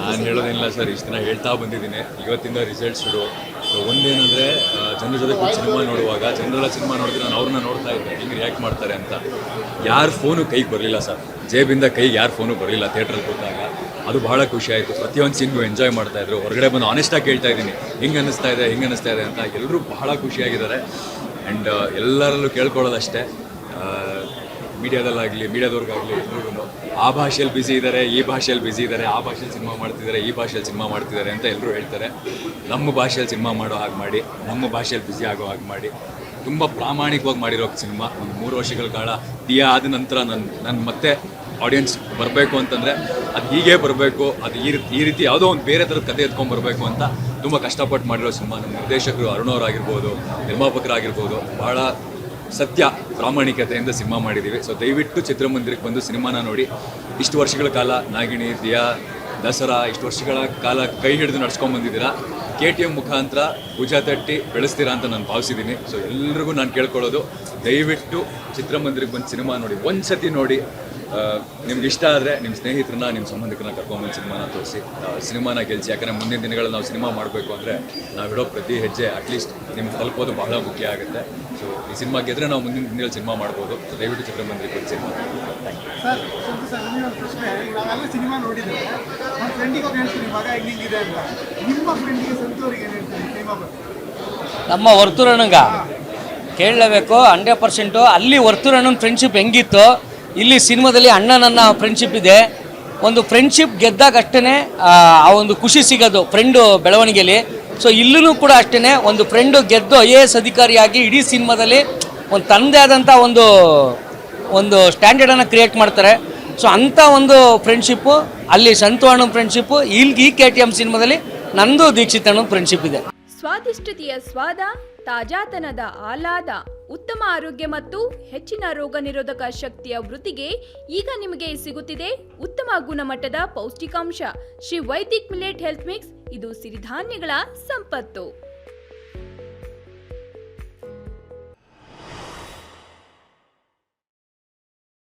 ನಾನು ಹೇಳೋದೇನಿಲ್ಲ ಸರ್, ಇಷ್ಟು ದಿನ ಹೇಳ್ತಾ ಬಂದಿದ್ದೀನಿ. ಇವತ್ತಿಂದ ರಿಸಲ್ಟ್ ಶುರು. ಒಂದೇನಂದರೆ ಜನರ ಜೊತೆ ಕೂತು ಸಿನಿಮಾ ನೋಡುವಾಗ ಜನರೆಲ್ಲ ಸಿನಿಮಾ ನೋಡಿದ್ರೆ ನಾನು ಅವ್ರನ್ನ ನೋಡ್ತಾ ಇದ್ದೆ ಹಿಂಗೆ ರಿಯಾಕ್ಟ್ ಮಾಡ್ತಾರೆ ಅಂತ. ಯಾರ ಫೋನು ಕೈಗೆ ಬರಲಿಲ್ಲ ಸರ್, ಜೇಬಿಂದ ಕೈಗೆ ಯಾರು ಫೋನು ಬರಲಿಲ್ಲ ಥಿಯೇಟ್ರಲ್ಲಿ ಕೂತಾಗ. ಅದು ಬಹಳ ಖುಷಿ ಆಯಿತು. ಪ್ರತಿಯೊಂದು ಸೀನ್ಗೂ ಎಂಜಾಯ್ ಮಾಡ್ತಾಯಿದ್ರು. ಹೊರಗಡೆ ಬಂದು ಆನೆಸ್ಟಾಗಿ ಕೇಳ್ತಾ ಇದ್ದೀನಿ ಹಿಂಗೆ ಅನ್ನಿಸ್ತಾ ಇದೆ ಅಂತ. ಎಲ್ಲರೂ ಬಹಳ ಖುಷಿಯಾಗಿದ್ದಾರೆ. ಆ್ಯಂಡ್ ಎಲ್ಲರಲ್ಲೂ ಕೇಳ್ಕೊಳ್ಳೋದಷ್ಟೇ, ಮೀಡಿಯಾದವ್ರಿಗಾಗಲಿ ಎಲ್ರಿಗೂ ಆ ಭಾಷೆಯಲ್ಲಿ ಬ್ಯುಸಿ ಇದ್ದಾರೆ, ಈ ಭಾಷೆಯಲ್ಲಿ ಬ್ಯುಸಿ ಇದ್ದಾರೆ, ಆ ಭಾಷೆಯಲ್ಲಿ ಸಿನಿಮಾ ಮಾಡ್ತಿದ್ದಾರೆ, ಈ ಭಾಷೆಯಲ್ಲಿ ಸಿನಿಮಾ ಮಾಡ್ತಿದ್ದಾರೆ ಅಂತ ಎಲ್ಲರೂ ಹೇಳ್ತಾರೆ. ನಮ್ಮ ಭಾಷೆಯಲ್ಲಿ ಸಿನಿಮಾ ಮಾಡೋ ಹಾಗೆ ಮಾಡಿ, ನಮ್ಮ ಭಾಷೆಯಲ್ಲಿ ಬ್ಯುಸಿ ಆಗೋ ಹಾಗೆ ಮಾಡಿ, ತುಂಬ ಪ್ರಾಮಾಣಿಕವಾಗಿ ಮಾಡಿರೋ ಸಿನಿಮಾ. ಒಂದು 3 ವರ್ಷಗಳ ಕಾಲ ದಿಯಾ ಆದ ನಂತರ ನನ್ನ ಮತ್ತೆ ಆಡಿಯನ್ಸ್ ಬರಬೇಕು ಅಂತಂದರೆ ಅದು ಹೀಗೆ ಬರಬೇಕು, ಅದು ಈ ರೀತಿ ಯಾವುದೋ ಒಂದು ಬೇರೆ ಥರದ ಕತೆ ಎತ್ಕೊಂಡ್ಬರ್ಬೇಕು ಅಂತ ತುಂಬ ಕಷ್ಟಪಟ್ಟು ಮಾಡಿರೋ ಸಿನಿಮಾ. ನಮ್ಮ ನಿರ್ದೇಶಕರು ಅರುಣ್ ಅವರಾಗಿರ್ಬೋದು, ನಿರ್ಮಾಪಕರಾಗಿರ್ಬೋದು, ಬಹಳ ಸತ್ಯ ಪ್ರಾಮಾಣಿಕತೆಯಿಂದ ಸಿನಿಮಾ ಮಾಡಿದ್ದೀವಿ. ಸೊ ದಯವಿಟ್ಟು ಚಿತ್ರಮಂದಿರಕ್ಕೆ ಬಂದು ಸಿನಿಮಾನ ನೋಡಿ. ಇಷ್ಟು ವರ್ಷಗಳ ಕಾಲ ನಾಗಿಣಿ, ದಿಯಾ, ದಸರಾ ಇಷ್ಟು ವರ್ಷಗಳ ಕಾಲ ಕೈ ಹಿಡಿದು ನಡ್ಸ್ಕೊಂಡ್ಬಂದಿದ್ದೀರಾ. KTM ಮುಖಾಂತರ ಭುಜ ತಟ್ಟಿ ಬೆಳೆಸ್ತೀರಾ ಅಂತ ನಾನು ಭಾವಿಸಿದ್ದೀನಿ. ಸೊ ಎಲ್ರಿಗೂ ನಾನು ಕೇಳ್ಕೊಳ್ಳೋದು, ದಯವಿಟ್ಟು ಚಿತ್ರಮಂದಿರಕ್ಕೆ ಬಂದು ಸಿನಿಮಾ ನೋಡಿ. ಒಂದು ಸತಿ ನೋಡಿ, ನಿಮ್ಗೆ ಇಷ್ಟ ಆದರೆ ನಿಮ್ಮ ಸ್ನೇಹಿತರನ್ನ, ನಿಮ್ಮ ಸಂಬಂಧಿಕರನ್ನ ಕರ್ಕೊಂಡ್ಬಂದು ಸಿನಿಮಾನ ತೋರಿಸಿ, ಸಿನಿಮಾನ ಗೆಲ್ಲಿಸಿ. ಯಾಕಂದರೆ ಮುಂದಿನ ದಿನಗಳಲ್ಲಿ ನಾವು ಸಿನಿಮಾ ಮಾಡಬೇಕು ಅಂದರೆ ನಾವು ಇಡೋ ಪ್ರತಿ ಹೆಜ್ಜೆ ಅಟ್ಲೀಸ್ಟ್ ನಿಮ್ಗೆ ತಲುಪೋದು ಬಹಳ ಮುಖ್ಯ ಆಗುತ್ತೆ. ಸೊ ಈ ಸಿನಿಮಾ ಗೆದ್ರೆ ನಾವು ಮುಂದಿನ ದಿನಗಳಲ್ಲಿ ಸಿನಿಮಾ ಮಾಡ್ಬೋದು. ಸೊ ದಯವಿಟ್ಟು ಚಿತ್ರಮಂದಿರಕ್ಕೆ ಬಂದು ಸಿನಿಮಾ. ಸರ್ ಪ್ರಶ್ನೆ, ನಾವೆಲ್ಲ ಸಿನಿಮಾ ನೋಡಿದ್ರೆ ನಮ್ಮ ಫ್ರೆಂಡಿಗೆ ಹೋಗಿ ಹೇಳ್ತೀನಿ ಮಗ ಹೆಂಗಿದೆ ಅಂತ. ನಿಮ್ಮ ಫ್ರೆಂಡಿಗೆ ಸಂತೋರಿಗೆ ಏನು ಹೇಳ್ತೀನಿ ಸಿನಿಮಾ ಬಗ್ಗೆ? ನಮ್ಮ ವರ್ತೂರಣ್ಣಂಗ ಕೇಳಲೇಬೇಕು 100%. ಅಲ್ಲಿ ವರ್ತೂರಣ್ಣನ ಫ್ರೆಂಡ್ಶಿಪ್ ಹೆಂಗಿತ್ತು, ಇಲ್ಲಿ ಸಿನಿಮಾದಲ್ಲಿ ಅಣ್ಣನನ್ನ ಫ್ರೆಂಡ್ಶಿಪ್ ಇದೆ. ಒಂದು ಫ್ರೆಂಡ್ಶಿಪ್ ಗೆದ್ದಾಗ ಅಷ್ಟೇ ಆ ಒಂದು ಖುಷಿ ಸಿಗೋದು ಫ್ರೆಂಡು ಬೆಳವಣಿಗೆಯಲ್ಲಿ. ಸೊ ಇಲ್ಲೂ ಕೂಡ ಅಷ್ಟೇ, ಒಂದು ಫ್ರೆಂಡು ಗೆದ್ದು IAS ಅಧಿಕಾರಿಯಾಗಿ ಇಡೀ ಸಿನಿಮಾದಲ್ಲಿ ಒಂದು ತನ್ನದೇ ಆದಂಥ ಒಂದು ಸ್ಟ್ಯಾಂಡರ್ಡನ್ನು ಕ್ರಿಯೇಟ್ ಮಾಡ್ತಾರೆ. ಸೊ ಅಂಥ ಒಂದು ಫ್ರೆಂಡ್ಶಿಪ್ಪು ಅಲ್ಲಿ ಸಂತು ಅಣ್ಣನ ಫ್ರೆಂಡ್ಶಿಪ್ಪು, ಇಲ್ಲಿ ಈ KTM ಸಿನಿಮಾದಲ್ಲಿ ನಂದು ದೀಕ್ಷಿತ್ ಅಣ್ಣನ ಫ್ರೆಂಡ್ಶಿಪ್ ಇದೆ. ಸ್ವಾದಿಷ್ಟತೆಯ ಸ್ವಾದ, ತಾಜಾತನದ ಆಹ್ಲಾದ, ಉತ್ತಮ ಆರೋಗ್ಯ ಮತ್ತು ಹೆಚ್ಚಿನ ರೋಗ ನಿರೋಧಕ ಶಕ್ತಿಯ ವೃದ್ಧಿಗೆ ಈಗ ನಿಮಗೆ ಸಿಗುತ್ತಿದೆ ಉತ್ತಮ ಗುಣಮಟ್ಟದ ಪೌಷ್ಟಿಕಾಂಶ. Shri Vaidik millet health mix. ಇದು ಸಿರಿಧಾನ್ಯಗಳ ಸಂಪತ್ತು.